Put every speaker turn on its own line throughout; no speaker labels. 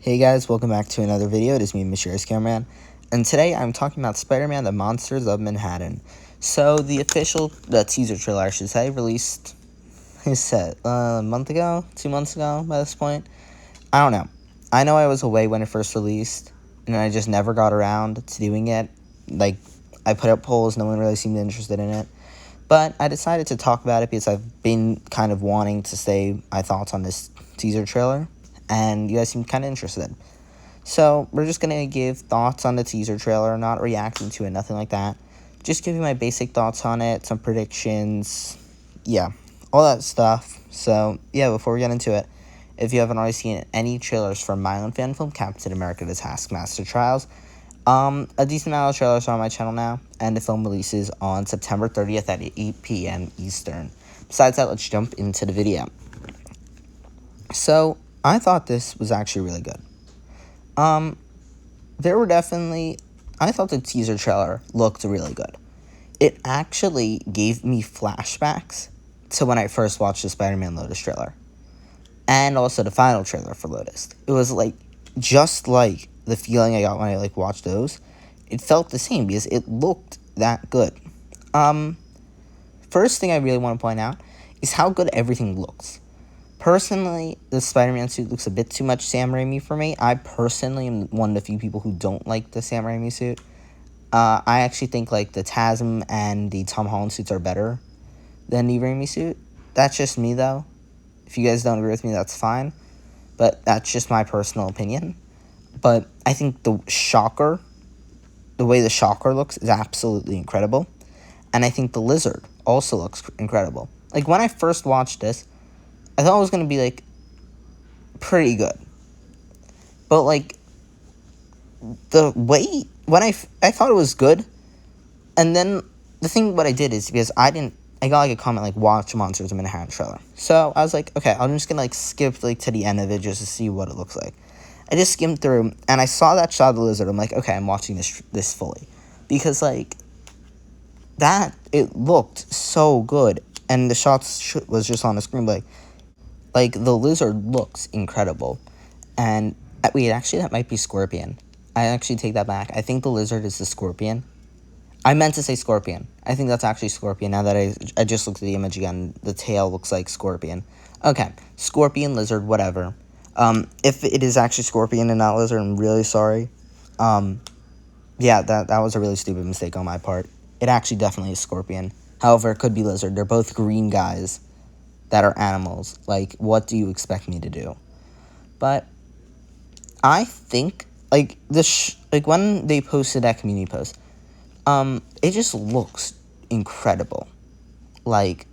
Hey guys, welcome back to another video. It is me, Mysterious Cameraman, and today I'm talking about Spider-Man: The Monsters of Manhattan. So the teaser trailer, I should say, released, a month ago, 2 months ago by this point. I don't know. I know I was away when it first released, and I just never got around to doing it. Like, I put up polls, no one really seemed interested in it. But I decided to talk about it because I've been kind of wanting to say my thoughts on this teaser trailer, and you guys seem kind of interested. So we're just going to give thoughts on the teaser trailer, not reacting to it, nothing like that. Just give you my basic thoughts on it, some predictions, yeah, all that stuff. So, yeah, before we get into it, if you haven't already seen any trailers from my own fan film, Captain America: The Taskmaster Trials, a decent amount of trailers are on my channel now, and the film releases on September 30th at 8 p.m. Eastern. Besides that, let's jump into the video. So, I thought this was actually really good. I thought the teaser trailer looked really good. It actually gave me flashbacks to when I first watched the Spider-Man Lotus trailer. And also the final trailer for Lotus. It was just like the feeling I got when I watched those. It felt the same because it looked that good. First thing I really want to point out is how good everything looks. Personally, the Spider-Man suit looks a bit too much Sam Raimi for me. I personally am one of the few people who don't like the Sam Raimi suit. I actually think the Tasm and the Tom Holland suits are better than the Raimi suit. That's just me though. If you guys don't agree with me, that's fine. But that's just my personal opinion. But I think the way the Shocker looks is absolutely incredible. And I think the Lizard also looks incredible. When I first watched this, I thought it was going to be, pretty good. But, the way, I thought it was good. And then, the thing what I did is, because I got, a comment, watch Monsters of Manhattan trailer. So, I was like, okay, I'm just going to, skip, to the end of it just to see what it looks like. I just skimmed through, and I saw that shot of the Lizard. I'm like, okay, I'm watching this fully. Because, it looked so good. And the shots was just on the screen, the Lizard looks incredible. And, wait, actually, that might be Scorpion. I actually take that back. I think the Lizard is the Scorpion. I meant to say Scorpion. I think that's actually Scorpion. Now that I just looked at the image again, the tail looks like Scorpion. Okay, Scorpion, Lizard, whatever. If it is actually Scorpion and not Lizard, I'm really sorry. Yeah, that was a really stupid mistake on my part. It actually definitely is Scorpion. However, it could be Lizard. They're both green guys that are animals. What do you expect me to do? But I think, when they posted that community post, it just looks incredible. The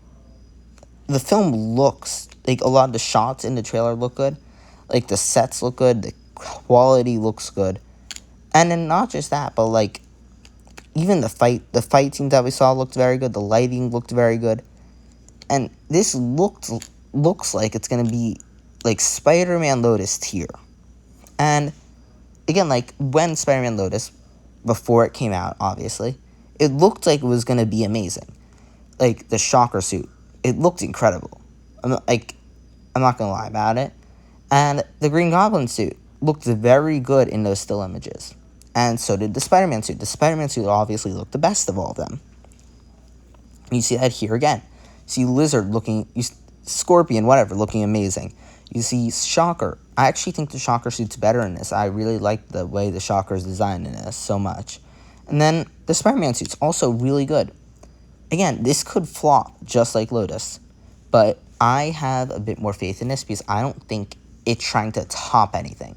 film looks, a lot of the shots in the trailer look good. The sets look good, the quality looks good. And then not just that, but, even the fight scenes that we saw looked very good. The lighting looked very good. And this looks like it's going to be, Spider-Man Lotus tier. And, again, when Spider-Man Lotus, before it came out, obviously, it looked like it was going to be amazing. The Shocker suit, it looked incredible. I'm not going to lie about it. And the Green Goblin suit looked very good in those still images. And so did the Spider-Man suit. The Spider-Man suit obviously looked the best of all of them. You see that here again. You see Lizard Scorpion, whatever, looking amazing. You see Shocker. I actually think the Shocker suit's better in this. I really like the way the Shocker is designed in this so much. And then the Spider-Man suit's also really good. Again, this could flop just like Lotus. But I have a bit more faith in this because I don't think it's trying to top anything.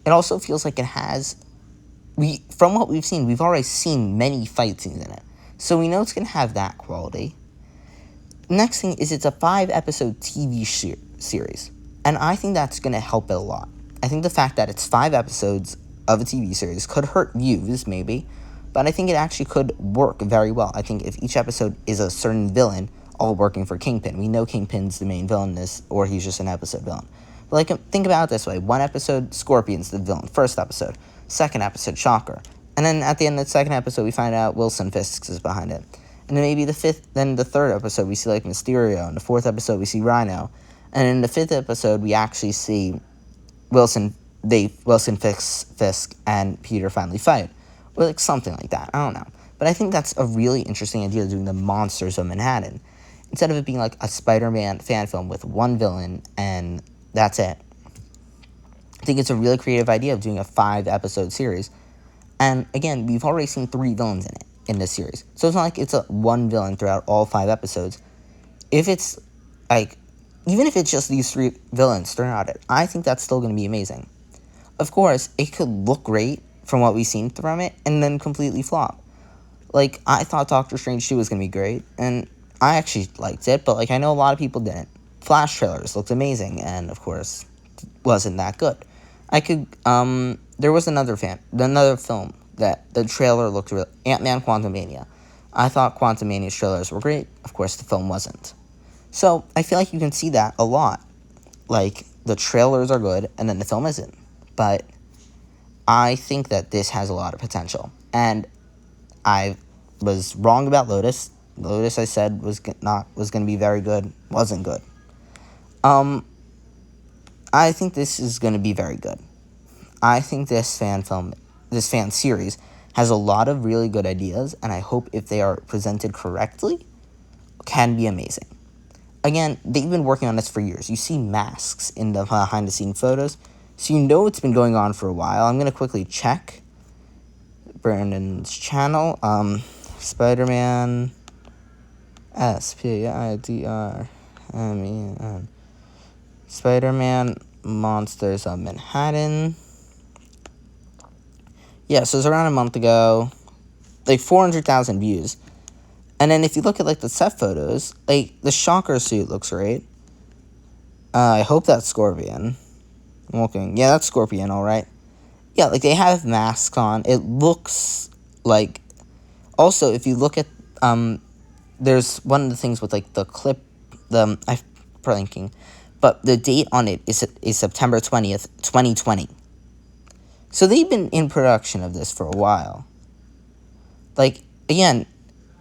It also feels like it has... From what we've seen, we've already seen many fight scenes in it. So we know it's going to have that quality. Next thing is it's a 5-episode TV series. And I think that's going to help it a lot. I think the fact that it's 5 episodes of a TV series could hurt views, maybe. But I think it actually could work very well. I think if each episode is a certain villain, all working for Kingpin. We know Kingpin's the main villain in this, or he's just an episode villain. But think about it this way. 1 episode, Scorpion's the villain. 1st episode. 2nd episode, Shocker. And then at the end of the 2nd episode, we find out Wilson Fisk is behind it. And then maybe the 3rd episode, we see Mysterio. In the 4th episode, we see Rhino. And in the 5th episode, we actually see Wilson Wilson Fisk and Peter finally fight, or like something like that. I don't know, but I think that's a really interesting idea, doing the Monsters of Manhattan instead of it being like a Spider-Man fan film with one villain and that's it. I think it's a really creative idea of doing a 5-episode series, and again, we've already seen 3 villains in this series, so it's not like it's a one villain throughout all 5 episodes. If it's like, even if it's just these 3 villains throughout it, I think that's still going to be amazing. Of course, it could look great from what we've seen from it, and then completely flop. Like, I thought Doctor Strange 2 was going to be great, and I actually liked it, but, like, I know a lot of people didn't. Flash trailers looked amazing, and, of course, wasn't that good. There was another film that the trailer looked real, Ant-Man Quantumania. I thought Quantumania's trailers were great. Of course, the film wasn't. So, I feel like you can see that a lot. Like, the trailers are good, and then the film isn't. But I think that this has a lot of potential. And I was wrong about Lotus. Lotus, I said, was going to be very good. Wasn't good. I think this is going to be very good. I think this fan series, has a lot of really good ideas, and I hope if they are presented correctly, can be amazing. Again, they've been working on this for years. You see masks in the behind-the-scenes photos, so you know it's been going on for a while. I'm going to quickly check Brandon's channel. Spider-Man, SPIDRMEN. Spider-Man Monsters of Manhattan. Yeah, so it was around a month ago. Like, 400,000 views. And then if you look at, like, the set photos, like, the Shocker suit looks great. I hope that's Scorpion. I'm looking. Yeah, that's Scorpion, alright. Yeah, like, they have masks on. It looks like... Also, if you look at... there's one of the things with, like, the clip... I'm blanking. But the date on it is September 20th, 2020. So they've been in production of this for a while. Like, again,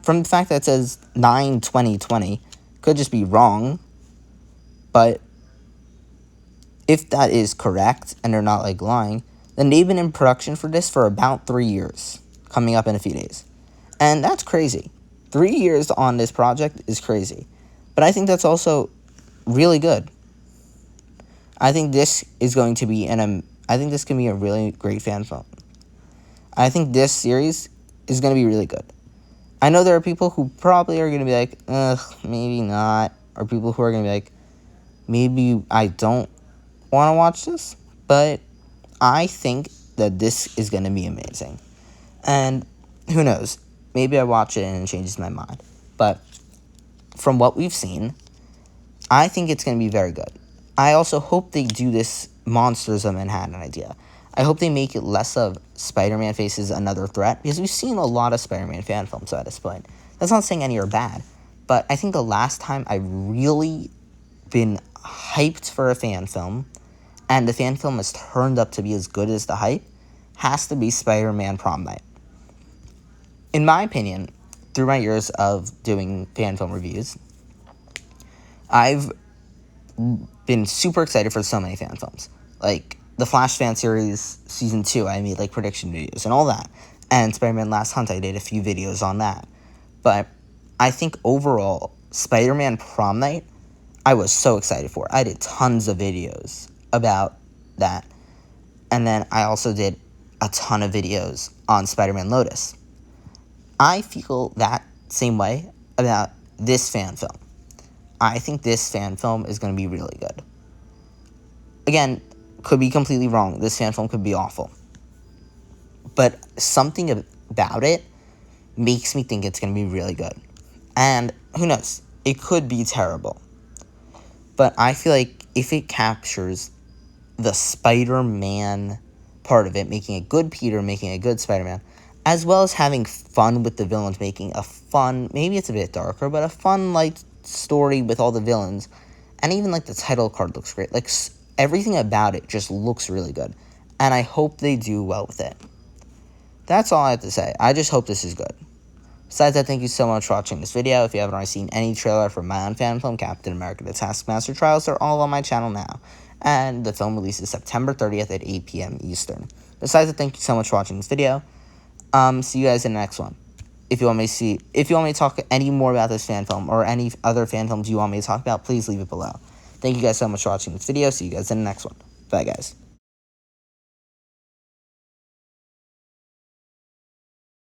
from the fact that it says 9/20/20, could just be wrong. But if that is correct, and they're not, like, lying, then they've been in production for this for about 3 years, coming up in a few days. And that's crazy. 3 years on this project is crazy. But I think that's also really good. I think this is going to be I think this can be a really great fan film. I think this series is going to be really good. I know there are people who probably are going to be like, ugh, maybe not. Or people who are going to be like, maybe I don't want to watch this. But I think that this is going to be amazing. And who knows? Maybe I watch it and it changes my mind. But from what we've seen, I think it's going to be very good. I also hope they do this Monsters of Manhattan idea. I hope they make it less of Spider-Man faces another threat, because we've seen a lot of Spider-Man fan films at this point. That's not saying any are bad, but I think the last time I really been hyped for a fan film, and the fan film has turned up to be as good as the hype, has to be Spider-Man Prom Night. In my opinion, through my years of doing fan film reviews, I've been super excited for so many fan films. Like, the Flash fan series season 2, I made, like, prediction videos and all that. And Spider-Man Last Hunt, I did a few videos on that. But I think overall, Spider-Man Prom Night, I was so excited for. I did tons of videos about that. And then I also did a ton of videos on Spider-Man Lotus. I feel that same way about this fan film. I think this fan film is going to be really good. Again, could be completely wrong. This fan film could be awful. But something about it makes me think it's going to be really good. And who knows? It could be terrible. But I feel like if it captures the Spider-Man part of it, making a good Peter, making a good Spider-Man, as well as having fun with the villains, making a fun, maybe it's a bit darker, but a fun, like, story with all the villains, and even, like, the title card looks great. Like, everything about it just looks really good, and I hope they do well with it. That's all I have to say. I just hope this is good. Besides that, thank you so much for watching this video. If you haven't already seen any trailer for my own fan film, Captain America: The Taskmaster Trials, they're all on my channel now. and the film releases September 30th at 8 p.m. Eastern. Besides that, thank you so much for watching this video. See you guys in the next one. If you want me to talk any more about this fan film or any other fan films you want me to talk about, please leave it below. Thank you guys so much for watching this video. See you guys in the next one. Bye, guys.